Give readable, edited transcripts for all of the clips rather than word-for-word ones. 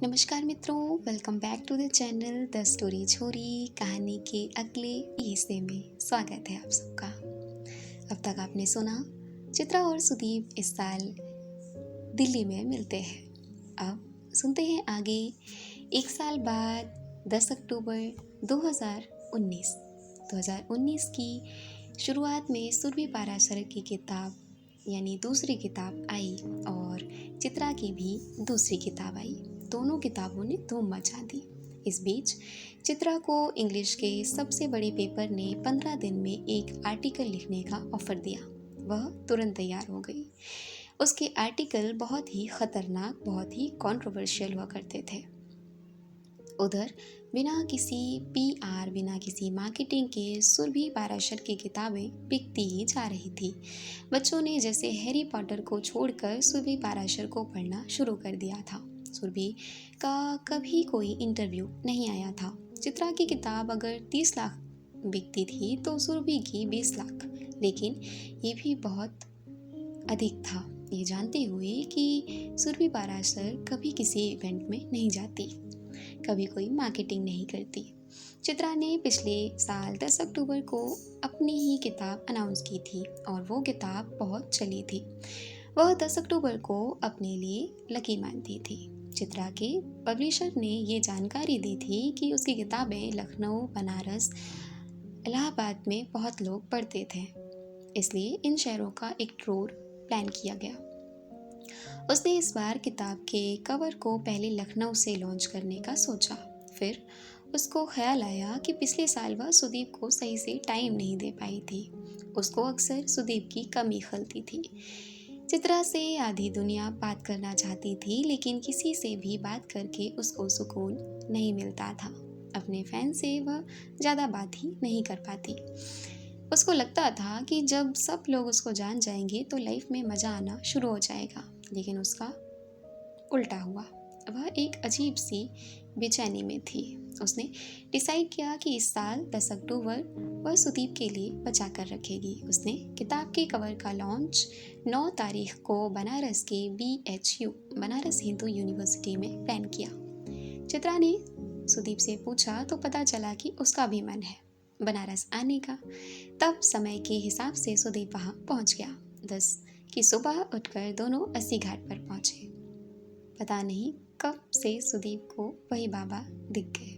नमस्कार मित्रों, welcome back to the channel the story Chhori. कहानी के अगले हिस्से में स्वागत है आप सबका। अब तक आपने सुना चित्रा और सुदीप इस साल दिल्ली में मिलते हैं। अब सुनते हैं आगे। एक साल बाद 10 अक्टूबर 2019 की शुरुआत में सुरभि पाराशर की किताब यानी दूसरी किताब आई और चित्रा की भी दूसरी किताब आई। दोनों किताबों ने धूम मचा दी। इस बीच चित्रा को इंग्लिश के सबसे बड़े पेपर ने 15 दिन में एक आर्टिकल लिखने का ऑफर दिया। वह तुरंत तैयार हो गई। उसके आर्टिकल बहुत ही खतरनाक, बहुत ही कंट्रोवर्शियल हुआ करते थे। उधर बिना किसी पीआर, बिना किसी मार्केटिंग के सुरभि पाराशर की किताबें बिकती ही जा रही थी। बच्चों ने जैसे हैरी पॉटर को छोड़कर सुरभि पाराशर को पढ़ना शुरू कर दिया था। सुरभि का कभी कोई इंटरव्यू नहीं आया था। चित्रा की किताब अगर 30 लाख बिकती थी तो सुरभि की 20 लाख, लेकिन ये भी बहुत अधिक था, ये जानते हुए कि सुरभि पाराशर कभी किसी इवेंट में नहीं जाती, कभी कोई मार्केटिंग नहीं करती। चित्रा ने पिछले साल 10 अक्टूबर को अपनी ही किताब अनाउंस की थी और वो किताब बहुत चली थी। वह 10 अक्टूबर को अपने लिए लकी मानती थी। चित्रा के पब्लिशर ने ये जानकारी दी थी कि उसकी किताबें लखनऊ, बनारस, इलाहाबाद में बहुत लोग पढ़ते थे, इसलिए इन शहरों का एक टूर प्लान किया गया। उसने इस बार किताब के कवर को पहले लखनऊ से लॉन्च करने का सोचा। फिर उसको ख्याल आया कि पिछले साल वह सुदीप को सही से टाइम नहीं दे पाई थी। उसको अक्सर सुदीप की कमी खलती थी। चित्रा से आधी दुनिया बात करना चाहती थी, लेकिन किसी से भी बात करके उसको सुकून नहीं मिलता था। अपने फैन से वह ज़्यादा बात ही नहीं कर पाती। उसको लगता था कि जब सब लोग उसको जान जाएंगे तो लाइफ में मज़ा आना शुरू हो जाएगा, लेकिन उसका उल्टा हुआ। वह एक अजीब सी बेचैनी में थी। उसने डिसाइड किया कि इस साल 10 अक्टूबर वह सुदीप के लिए बचा कर रखेगी। उसने किताब के कवर का लॉन्च 9 तारीख को बनारस के BHU, बनारस हिंदू यूनिवर्सिटी में प्लान किया। चित्रा ने सुदीप से पूछा तो पता चला कि उसका भी मन है बनारस आने का। तब समय के हिसाब से सुदीप वहाँ पहुँच गया। 10 की सुबह उठकर दोनों 80 घाट पर पहुँचे। पता नहीं कब से सुदीप को वही बाबा दिख गए।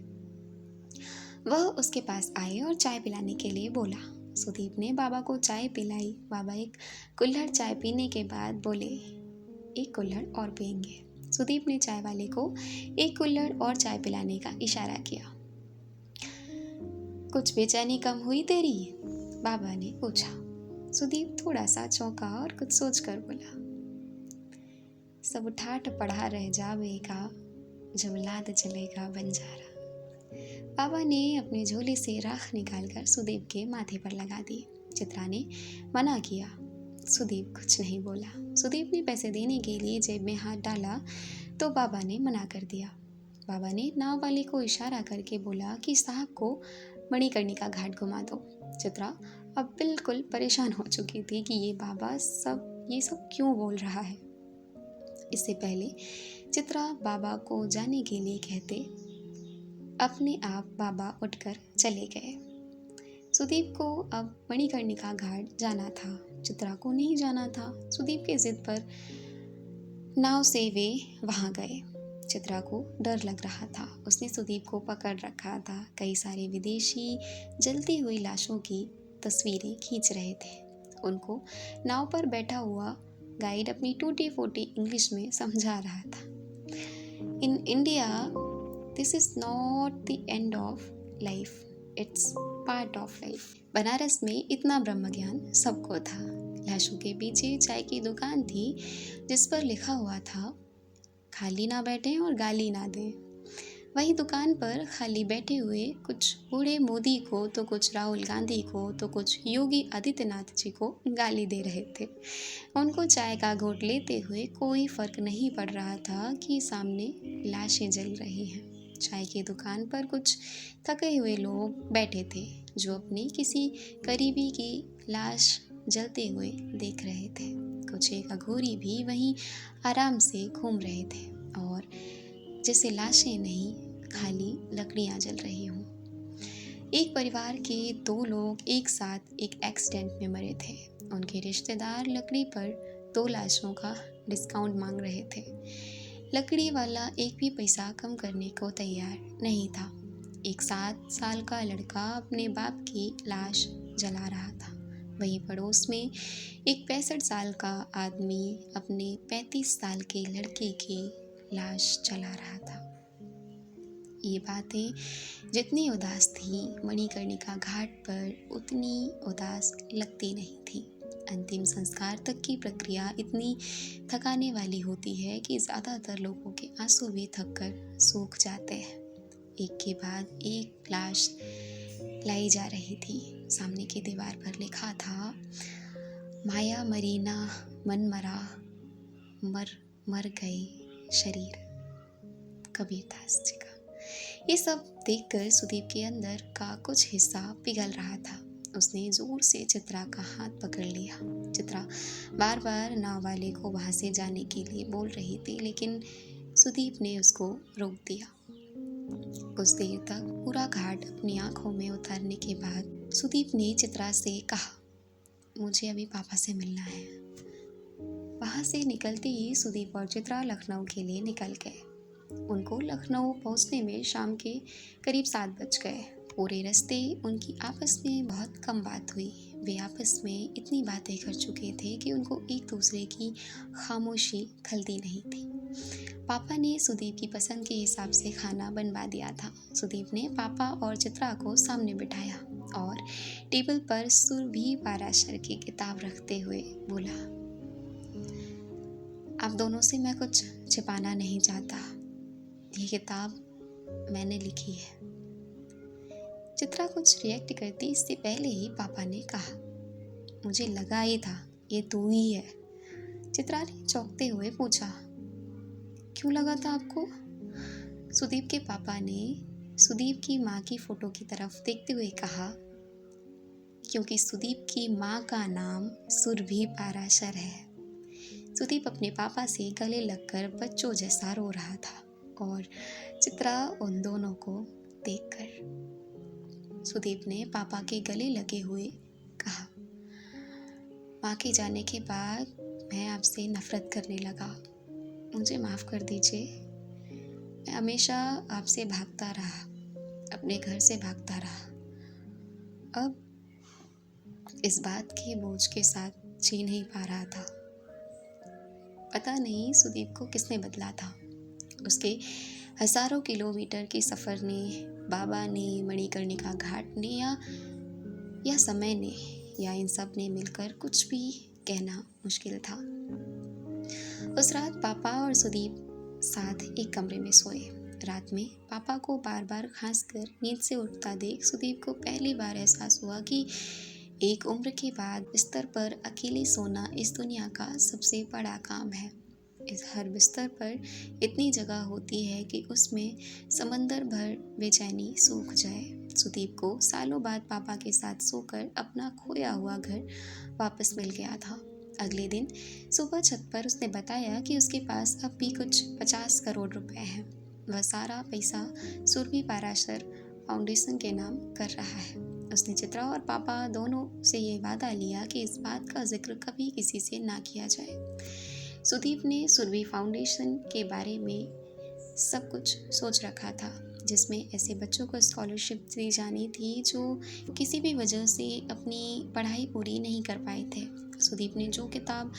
वह उसके पास आए और चाय पिलाने के लिए बोला। सुदीप ने बाबा को चाय पिलाई। बाबा एक कुल्हड़ चाय पीने के बाद बोले, एक कुल्हड़ और पियेंगे। सुदीप ने चाय वाले को एक कुल्हड़ और चाय पिलाने का इशारा किया। कुछ बेचैनी कम हुई तेरी? बाबा ने पूछा। सुदीप थोड़ा सा चौंका और कुछ सोचकर बोला, सब ठाठ पढ़ा रह जावेगा जब लाद चलेगा बंजारा। बाबा ने अपने झोले से राख निकालकर सुदीप के माथे पर लगा दी। चित्रा ने मना किया। सुदीप कुछ नहीं बोला। सुदीप ने पैसे देने के लिए जेब में हाथ डाला तो बाबा ने मना कर दिया। बाबा ने नाव वाले को इशारा करके बोला कि साहब को मणिकर्णिका घाट घुमा दो। चित्रा अब बिल्कुल परेशान हो चुकी थी कि ये बाबा ये सब क्यों बोल रहा है। इससे पहले चित्रा बाबा को जाने के लिए कहते अपने आप बाबा उठकर चले गए। सुदीप को अब मणिकर्णिका घाट जाना था, चित्रा को नहीं जाना था। सुदीप के जिद पर नाव से वे वहां गए। चित्रा को डर लग रहा था। उसने सुदीप को पकड़ रखा था। कई सारे विदेशी जलती हुई लाशों की तस्वीरें खींच रहे थे। उनको नाव पर बैठा हुआ गाइड अपनी टूटी फूटी इंग्लिश में समझा रहा था। In India this is not the end of life, it's part of life. Banaras में इतना ब्रह्म ज्ञान सबको था। लाशों के पीछे चाय की दुकान थी जिस पर लिखा हुआ था, खाली ना बैठें और गाली ना दें। वही दुकान पर खाली बैठे हुए कुछ बूढ़े मोदी को, तो कुछ राहुल गांधी को, तो कुछ योगी आदित्यनाथ जी को गाली दे रहे थे। उनको चाय का घूंट लेते हुए कोई फर्क नहीं पड़ रहा था कि सामने लाशें जल रही हैं। चाय की दुकान पर कुछ थके हुए लोग बैठे थे जो अपनी किसी करीबी की लाश जलते हुए देख रहे थे। कुछ एक अघोरी भी वहीं आराम से घूम रहे थे और जैसे लाशें नहीं, खाली लकड़ियाँ जल रही हों। एक परिवार के 2 लोग एक साथ एक एक्सीडेंट में मरे थे। उनके रिश्तेदार लकड़ी पर 2 लाशों का डिस्काउंट मांग रहे थे। लकड़ी वाला एक भी पैसा कम करने को तैयार नहीं था। एक 7 साल का लड़का अपने बाप की लाश जला रहा था। वहीं पड़ोस में एक 65 साल का आदमी अपने 35 साल के लड़के की लाश जला रहा था। ये बातें जितनी उदास थी, मणिकर्णिका घाट पर उतनी उदास लगती नहीं थी। अंतिम संस्कार तक की प्रक्रिया इतनी थकाने वाली होती है कि ज़्यादातर लोगों के आंसू भी थक कर सूख जाते हैं। एक के बाद एक लाश लाई जा रही थी। सामने की दीवार पर लिखा था, माया मरीना मन मरा, मर गए शरीर। कबीरदास जी का। ये सब देखकर सुदीप के अंदर का कुछ हिस्सा पिघल रहा था। उसने जोर से चित्रा का हाथ पकड़ लिया। चित्रा बार बार नाव वाले को वहाँ से जाने के लिए बोल रही थी, लेकिन सुदीप ने उसको रोक दिया। कुछ देर तक पूरा घाट अपनी आंखों में उतारने के बाद सुदीप ने चित्रा से कहा, मुझे अभी पापा से मिलना है। वहाँ से निकलते ही सुदीप और चित्रा लखनऊ के लिए निकल गए। उनको लखनऊ पहुंचने में शाम के करीब 7 बज गए। पूरे रास्ते उनकी आपस में बहुत कम बात हुई। वे आपस में इतनी बातें कर चुके थे कि उनको एक दूसरे की खामोशी खलती नहीं थी। पापा ने सुदीप की पसंद के हिसाब से खाना बनवा दिया था। सुदीप ने पापा और चित्रा को सामने बिठाया और टेबल पर सुरभि पाराशर की किताब रखते हुए बोला, आप दोनों से मैं कुछ छिपाना नहीं चाहता। ये किताब मैंने लिखी है। चित्रा कुछ रिएक्ट करती इससे पहले ही पापा ने कहा, मुझे लगा ही था ये तू ही है। चित्रा ने चौंकते हुए पूछा, क्यों लगा था आपको? सुदीप के पापा ने सुदीप की माँ की फोटो की तरफ देखते हुए कहा, क्योंकि सुदीप की माँ का नाम सुरभि पाराशर है। सुदीप अपने पापा से गले लगकर बच्चों जैसा रो रहा था और चित्रा उन दोनों को देखकर सुदीप ने पापा के गले लगे हुए कहा, माँ के जाने के बाद मैं आपसे नफरत करने लगा। मुझे माफ़ कर दीजिए। मैं हमेशा आपसे भागता रहा, अपने घर से भागता रहा। अब इस बात के बोझ के साथ जी नहीं पा रहा था। पता नहीं सुदीप को किसने बदला था। उसके हज़ारों किलोमीटर के सफ़र ने, बाबा ने, मणिकर्णिका घाट ने या समय ने या इन सब ने मिलकर कुछ भी कहना मुश्किल था। उस रात पापा और सुदीप साथ एक कमरे में सोए। रात में पापा को बार बार खांसकर नींद से उठता देख सुदीप को पहली बार एहसास हुआ कि एक उम्र के बाद बिस्तर पर अकेले सोना इस दुनिया का सबसे बड़ा काम है। इस हर बिस्तर पर इतनी जगह होती है कि उसमें समंदर भर बेचैनी सूख जाए। सुदीप को सालों बाद पापा के साथ सोकर अपना खोया हुआ घर वापस मिल गया था। अगले दिन सुबह छत पर उसने बताया कि उसके पास अब भी कुछ 50 करोड़ रुपए हैं। वह सारा पैसा सुरभि पाराशर फाउंडेशन के नाम कर रहा है। उसने चित्रा और पापा दोनों से ये वादा लिया कि इस बात का जिक्र कभी किसी से ना किया जाए। सुदीप ने सुरभि फाउंडेशन के बारे में सब कुछ सोच रखा था, जिसमें ऐसे बच्चों को स्कॉलरशिप दी जानी थी जो किसी भी वजह से अपनी पढ़ाई पूरी नहीं कर पाए थे। सुदीप ने जो किताब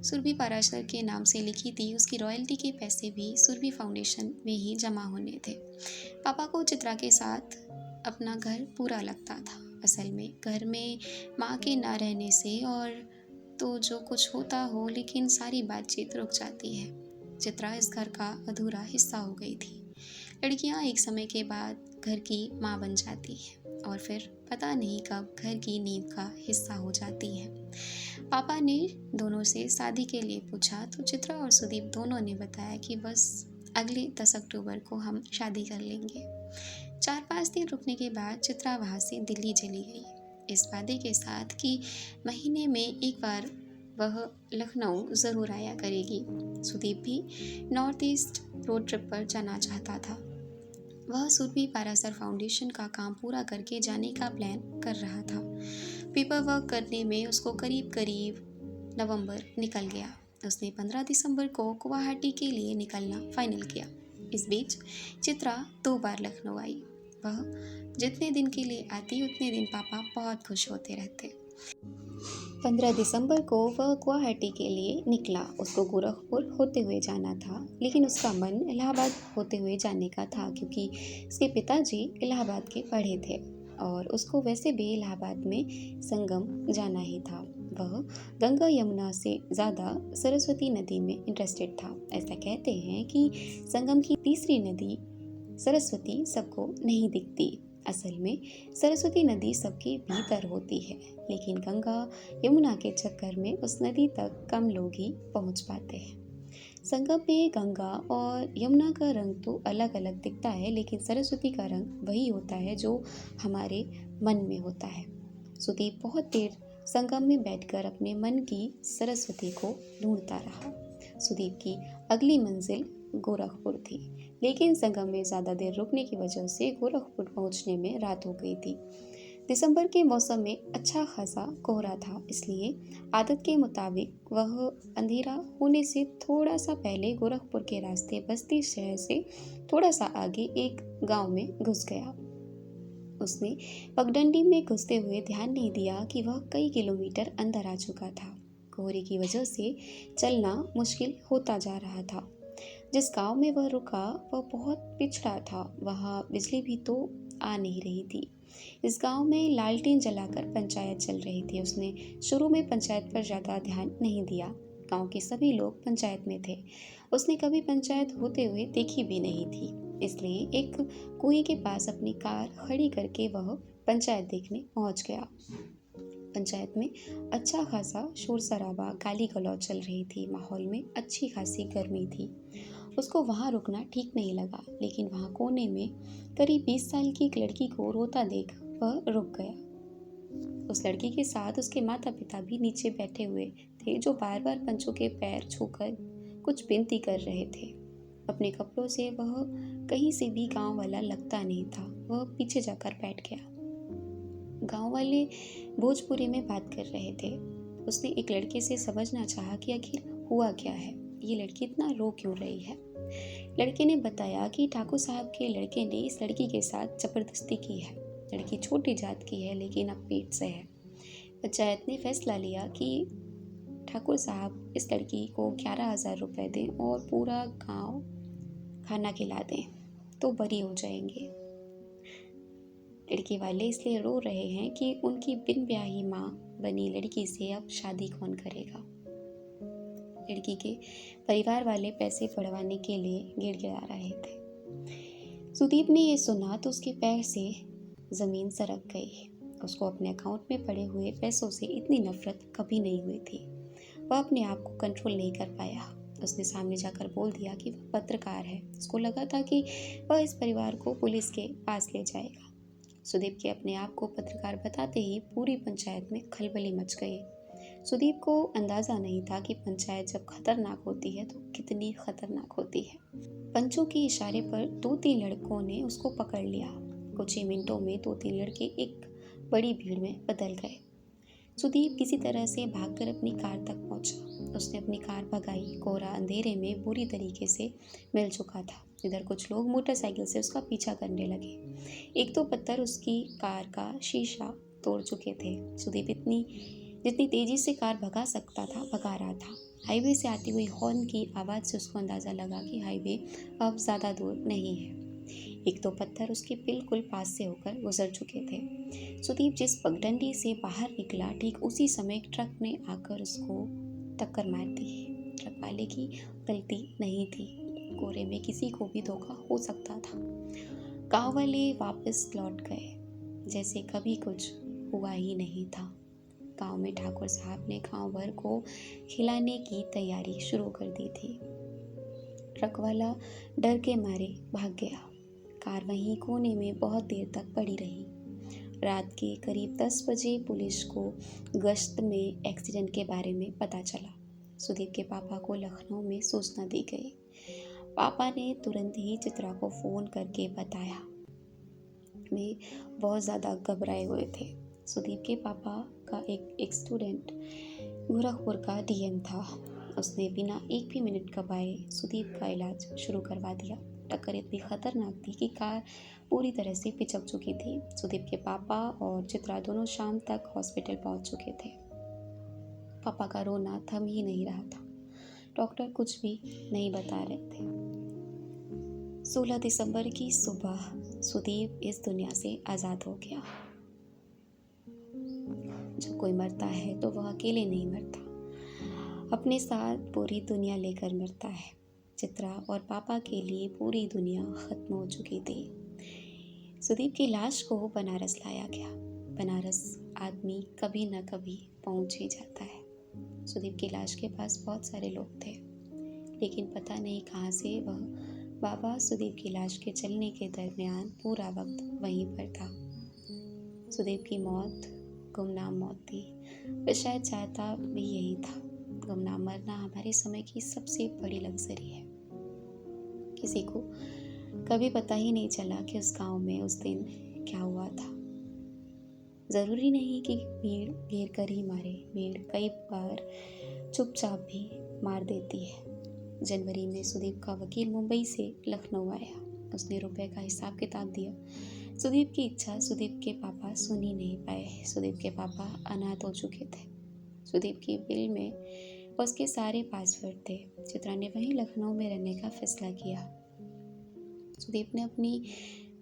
सुरभि पाराशर के नाम से लिखी थी, उसकी रॉयल्टी के पैसे भी सुरभि फाउंडेशन में ही जमा होने थे। पापा को चित्रा के साथ अपना घर पूरा लगता था। असल में घर में माँ के ना रहने से और तो जो कुछ होता हो, लेकिन सारी बातचीत रुक जाती है। चित्रा इस घर का अधूरा हिस्सा हो गई थी। लड़कियां एक समय के बाद घर की माँ बन जाती हैं और फिर पता नहीं कब घर की नींव का हिस्सा हो जाती हैं। पापा ने दोनों से शादी के लिए पूछा तो चित्रा और सुदीप दोनों ने बताया कि बस अगले 10 अक्टूबर को हम शादी कर लेंगे। 4-5 दिन रुकने के बाद चित्रा वहाँ से दिल्ली चली गई, इस वादे के साथ कि महीने में एक बार वह लखनऊ ज़रूर आया करेगी। सुदीप भी नॉर्थ ईस्ट रोड ट्रिप पर जाना चाहता था। वह सुरभि पारासर फाउंडेशन का काम पूरा करके जाने का प्लान कर रहा था। पेपर वर्क करने में उसको करीब करीब नवंबर निकल गया। उसने 15 दिसंबर को गुवाहाटी के लिए निकलना फाइनल किया। इस बीच चित्रा 2 बार लखनऊ आई। वह जितने दिन के लिए आती उतने दिन पापा बहुत खुश होते रहते। 15 दिसंबर को वह गुवाहाटी के लिए निकला। उसको गोरखपुर होते हुए जाना था, लेकिन उसका मन इलाहाबाद होते हुए जाने का था, क्योंकि उसके पिताजी इलाहाबाद के पढ़े थे और उसको वैसे भी इलाहाबाद में संगम जाना ही था। वह गंगा यमुना से ज़्यादा सरस्वती नदी में इंटरेस्टेड था। ऐसा कहते हैं कि संगम की तीसरी नदी सरस्वती सबको नहीं दिखती। असल में सरस्वती नदी सबके भीतर होती है, लेकिन गंगा यमुना के चक्कर में उस नदी तक कम लोग ही पहुंच पाते हैं। संगम में गंगा और यमुना का रंग तो अलग अलग दिखता है, लेकिन सरस्वती का रंग वही होता है जो हमारे मन में होता है। सुदीप बहुत देर संगम में बैठकर अपने मन की सरस्वती को ढूंढता रहा। सुदीप की अगली मंजिल गोरखपुर थी, लेकिन संगम में ज़्यादा देर रुकने की वजह से गोरखपुर पहुंचने में रात हो गई थी। दिसंबर के मौसम में अच्छा खासा कोहरा था, इसलिए आदत के मुताबिक वह अंधेरा होने से थोड़ा सा पहले गोरखपुर के रास्ते बस्ती शहर से थोड़ा सा आगे एक गांव में घुस गया। उसने पगडंडी में घुसते हुए ध्यान नहीं दिया कि वह कई किलोमीटर अंदर आ चुका था। कोहरे की वजह से चलना मुश्किल होता जा रहा था। जिस गांव में वह रुका वह बहुत पिछड़ा था। वहाँ बिजली भी तो आ नहीं रही थी। इस गांव में लालटेन जलाकर पंचायत चल रही थी। उसने शुरू में पंचायत पर ज़्यादा ध्यान नहीं दिया। गांव के सभी लोग पंचायत में थे। उसने कभी पंचायत होते हुए देखी भी नहीं थी, इसलिए एक कुएं के पास अपनी कार खड़ी करके वह पंचायत देखने पहुंच गया। पंचायत में अच्छा खासा शोर शराबा, गाली गलौज चल रही थी। माहौल में अच्छी खासी गर्मी थी। उसको वहाँ रुकना ठीक नहीं लगा, लेकिन वहाँ कोने में करीब 20 साल की एक लड़की को रोता देख वह रुक गया। उस लड़की के साथ उसके माता पिता भी नीचे बैठे हुए थे, जो बार बार पंचों के पैर छूकर कुछ विनती कर रहे थे। अपने कपड़ों से वह कहीं से भी गांव वाला लगता नहीं था। वह पीछे जाकर बैठ गया। गांव वाले भोजपुरी में बात कर रहे थे। उसने एक लड़के से समझना चाहा कि आखिर हुआ क्या है, ये लड़की इतना रो क्यों रही है। लड़के ने बताया कि ठाकुर साहब के लड़के ने इस लड़की के साथ जबरदस्ती की है। लड़की छोटी जात की है, लेकिन अब पेट से है। पंचायत ने फैसला लिया कि ठाकुर साहब इस लड़की को 11,000 रुपये दें और पूरा गांव खाना खिला दें तो बरी हो जाएंगे। लड़के वाले इसलिए रो रहे हैं कि उनकी बिन ब्याही माँ बनी लड़की से अब शादी कौन करेगा। लड़की के परिवार वाले पैसे पढ़वाने के लिए गिड़गिड़ा रहे थे। सुदीप ने यह सुना तो उसके पैर से ज़मीन सरक गई। उसको अपने अकाउंट में पड़े हुए पैसों से इतनी नफरत कभी नहीं हुई थी। वह अपने आप को कंट्रोल नहीं कर पाया। उसने सामने जाकर बोल दिया कि वह पत्रकार है। उसको लगा था कि वह इस परिवार को पुलिस के पास ले जाएगा। सुदीप के अपने आप को पत्रकार बताते ही पूरी पंचायत में खलबली मच गई। सुदीप को अंदाज़ा नहीं था कि पंचायत जब खतरनाक होती है तो कितनी खतरनाक होती है। पंचों के इशारे पर 2-3 लड़कों ने उसको पकड़ लिया। कुछ ही मिनटों में 2-3 लड़के एक बड़ी भीड़ में बदल गए। सुदीप किसी तरह से भागकर अपनी कार तक पहुंचा। उसने अपनी कार भगाई। कोहरा अंधेरे में बुरी तरीके से मिल चुका था। इधर कुछ लोग मोटरसाइकिल से उसका पीछा करने लगे। एक दो पत्थर उसकी कार का शीशा तोड़ चुके थे। सुदीप जितनी तेजी से कार भगा सकता था भगा रहा था। हाईवे से आती हुई हॉर्न की आवाज़ से उसको अंदाज़ा लगा कि हाईवे अब ज़्यादा दूर नहीं है। एक दो पत्थर उसके बिल्कुल पास से होकर गुजर चुके थे। सुदीप जिस पगडंडी से बाहर निकला, ठीक उसी समय एक ट्रक ने आकर उसको टक्कर मार दी। ट्रक वाले की गलती नहीं थी। कोहरे में किसी को भी धोखा हो सकता था। गाँव वाले वापस लौट गए जैसे कभी कुछ हुआ ही नहीं था। गांव में ठाकुर साहब ने गांव भर को खिलाने की तैयारी शुरू कर दी थी। ट्रक वाला डर के मारे भाग गया। कार वहीं कोने में बहुत देर तक पड़ी रही। रात के करीब 10 बजे पुलिस को गश्त में एक्सीडेंट के बारे में पता चला। सुदीप के पापा को लखनऊ में सूचना दी गई। पापा ने तुरंत ही चित्रा को फ़ोन करके बताया। वे बहुत ज़्यादा घबराए हुए थे। सुदीप के पापा का एक स्टूडेंट गोरखपुर का डीएम था। उसने बिना एक भी मिनट गवाए सुदीप का इलाज शुरू करवा दिया। टक्कर इतनी खतरनाक थी कि कार पूरी तरह से पिचक चुकी थी। सुदीप के पापा और चित्रा दोनों शाम तक हॉस्पिटल पहुंच चुके थे। पापा का रोना थम ही नहीं रहा था। डॉक्टर कुछ भी नहीं बता रहे थे। 16 दिसंबर की सुबह सुदीप इस दुनिया से आज़ाद हो गया। जब कोई मरता है तो वह अकेले नहीं मरता, अपने साथ पूरी दुनिया लेकर मरता है। चित्रा और पापा के लिए पूरी दुनिया खत्म हो चुकी थी। सुदीप की लाश को बनारस लाया गया। बनारस आदमी कभी न कभी पहुंच ही जाता है। सुदीप की लाश के पास बहुत सारे लोग थे, लेकिन पता नहीं कहाँ से वह बाबा सुदीप की लाश के चलने के दरमियान पूरा वक्त वहीं पर था। सुदीप की मौत गुमनाम मौत थी। वह शायद चाहता भी यही था। गुमनाम मरना हमारे समय की सबसे बड़ी लग्जरी है। किसी को कभी पता ही नहीं चला कि उस गांव में उस दिन क्या हुआ था। ज़रूरी नहीं कि भीड़ घेर कर ही मारे। भीड़ कई बार चुपचाप भी मार देती है। जनवरी में सुदीप का वकील मुंबई से लखनऊ आया। उसने रुपए का हिसाब किताब दिया। सुदीप की इच्छा सुदीप के पापा सुन ही नहीं पाए। सुदीप के पापा अनाथ हो चुके थे। सुदीप की बिल में उसके सारे पासवर्ड थे। चित्रा ने वहीं लखनऊ में रहने का फैसला किया। सुदीप ने अपनी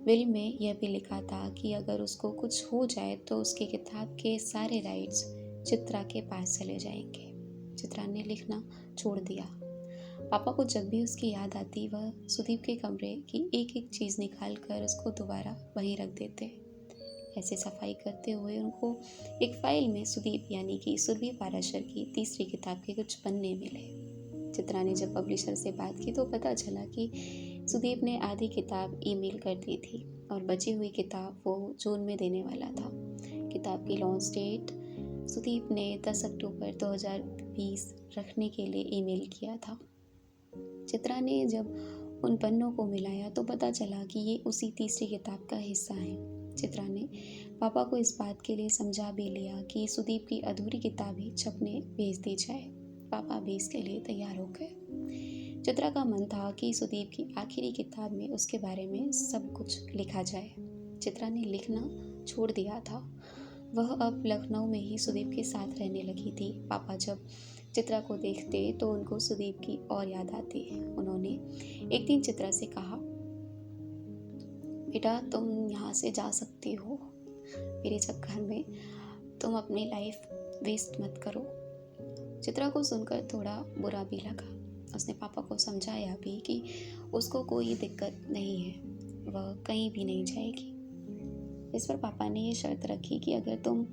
विल में यह भी लिखा था कि अगर उसको कुछ हो जाए तो उसके किताब के सारे राइट्स चित्रा के पास चले जाएंगे। चित्रा ने लिखना छोड़ दिया। पापा को जब भी उसकी याद आती वह सुदीप के कमरे की एक एक चीज़ निकाल कर उसको दोबारा वहीं रख देते। ऐसे सफाई करते हुए उनको एक फाइल में सुदीप यानी कि सुरभि पाराशर की तीसरी किताब के कुछ पन्ने मिले। चित्रा ने जब पब्लिशर से बात की तो पता चला कि सुदीप ने आधी किताब ईमेल कर दी थी और बची हुई किताब वो जून में देने वाला था। किताब की लॉन्च डेट सुदीप ने 10 अक्टूबर 2020 रखने के लिए ईमेल किया था। चित्रा ने जब उन पन्नों को मिलाया तो पता चला कि ये उसी तीसरी किताब का हिस्सा है। चित्रा ने पापा को इस बात के लिए समझा भी लिया कि सुदीप की अधूरी किताब ही छपने भेज दी जाए। पापा भी इसके लिए तैयार हो गए। चित्रा का मन था कि सुदीप की आखिरी किताब में उसके बारे में सब कुछ लिखा जाए। चित्रा ने लिखना छोड़ दिया था। वह अब लखनऊ में ही सुदीप के साथ रहने लगी थी। पापा जब चित्रा को देखते तो उनको सुदीप की और याद आती। उन्होंने एक दिन चित्रा से कहा, बेटा तुम यहाँ से जा सकती हो, मेरे चक्कर में तुम अपनी लाइफ वेस्ट मत करो। चित्रा को सुनकर थोड़ा बुरा भी लगा। उसने पापा को समझाया भी कि उसको कोई दिक्कत नहीं है, वह कहीं भी नहीं जाएगी। इस पर पापा ने ये शर्त रखी कि अगर तुम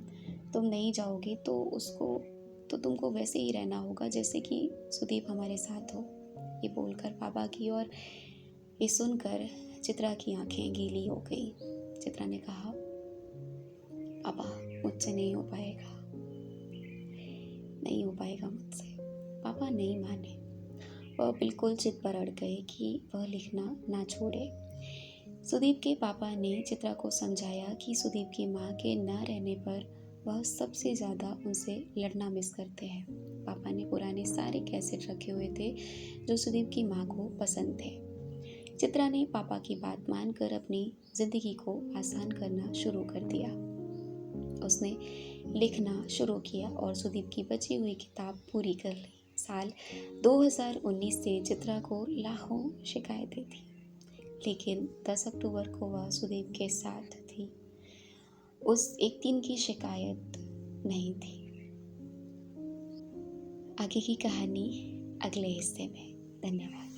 नहीं जाओगी तो तुमको वैसे ही रहना होगा जैसे कि सुदीप हमारे साथ हो। ये बोलकर पापा की और ये सुनकर चित्रा की आंखें गीली हो गई। चित्रा ने कहा, पापा मुझसे नहीं हो पाएगा मुझसे। पापा नहीं माने। वह बिल्कुल जिद पर अड़ गए कि वह लिखना ना छोड़े। सुदीप के पापा ने चित्रा को समझाया कि सुदीप की माँ के ना रहने पर वह सबसे ज़्यादा उनसे लड़ना मिस करते हैं। पापा ने पुराने सारे कैसेट रखे हुए थे जो सुदीप की माँ को पसंद थे। चित्रा ने पापा की बात मानकर अपनी ज़िंदगी को आसान करना शुरू कर दिया। उसने लिखना शुरू किया और सुदीप की बची हुई किताब पूरी कर ली। साल 2019 से चित्रा को लाखों शिकायतें थी, लेकिन 10 अक्टूबर को वह सुदीप के साथ थी। उस एक दिन की शिकायत नहीं थी। आगे की कहानी अगले हिस्से में। धन्यवाद।